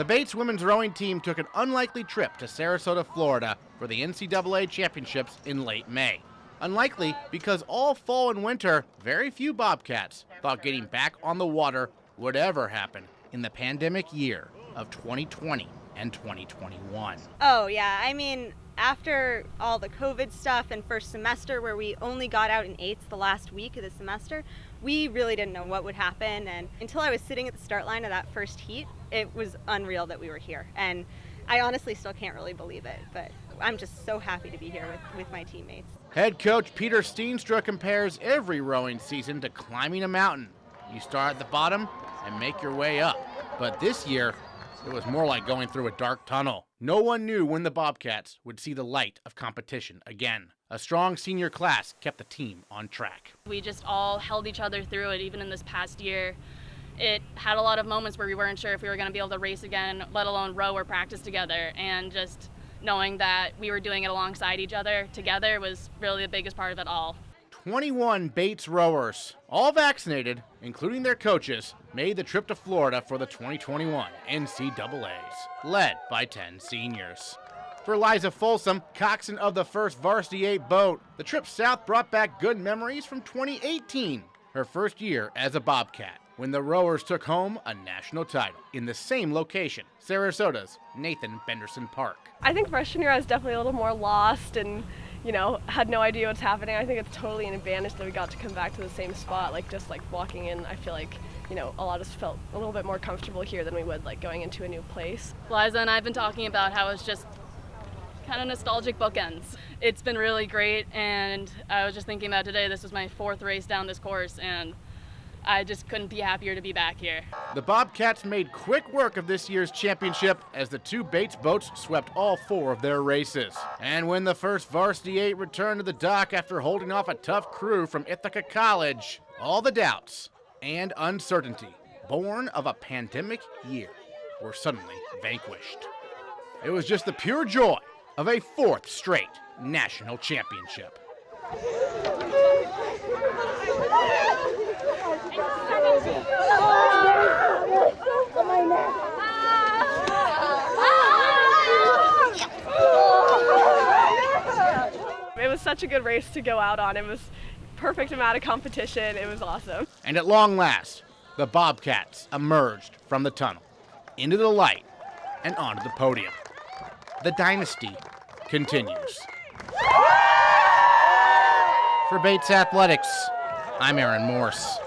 The Bates women's rowing team took an unlikely trip to Sarasota, Florida for the NCAA championships in late May. Unlikely because all fall and winter, very few Bobcats thought getting back on the water would ever happen in the pandemic year of 2020 and 2021. Oh yeah, I mean, after all the COVID stuff and first semester where we only got out in eights the last week of the semester, we really didn't know what would happen. And until I was sitting at the start line of that first heat, it was unreal that we were here. And I honestly still can't really believe it, but I'm just so happy to be here with my teammates. Head coach Peter Steenstra compares every rowing season to climbing a mountain. You start at the bottom and make your way up. But this year, it was more like going through a dark tunnel. No one knew when the Bobcats would see the light of competition again. A strong senior class kept the team on track. We just all held each other through it, even in this past year. It had a lot of moments where we weren't sure if we were going to be able to race again, let alone row or practice together. And just knowing that we were doing it alongside each other together was really the biggest part of it all. 21 Bates rowers, all vaccinated, including their coaches, made the trip to Florida for the 2021 NCAAs, led by 10 seniors. For Liza Folsom, coxswain of the first Varsity 8 boat, the trip south brought back good memories from 2018, her first year as a Bobcat, when the rowers took home a national title in the same location, Sarasota's Nathan Benderson Park. I think freshman year I was definitely a little more lost and had no idea what's happening. I think it's totally an advantage that we got to come back to the same spot. Just walking in, I feel like, a lot of us felt a little bit more comfortable here than we would going into a new place. Liza and I have been talking about how it's just kind of nostalgic bookends. It's been really great, and I was just thinking about today, this was my 4th race down this course, and I just couldn't be happier to be back here. The Bobcats made quick work of this year's championship as the 2 Bates boats swept all 4 of their races. And when the first Varsity 8 returned to the dock after holding off a tough crew from Ithaca College, all the doubts and uncertainty born of a pandemic year were suddenly vanquished. It was just the pure joy of a 4th straight national championship. It was such a good race to go out on. It was perfect amount of competition. It was awesome. And at long last, the Bobcats emerged from the tunnel, into the light, and onto the podium. The dynasty continues. For Bates Athletics, I'm Aaron Morse.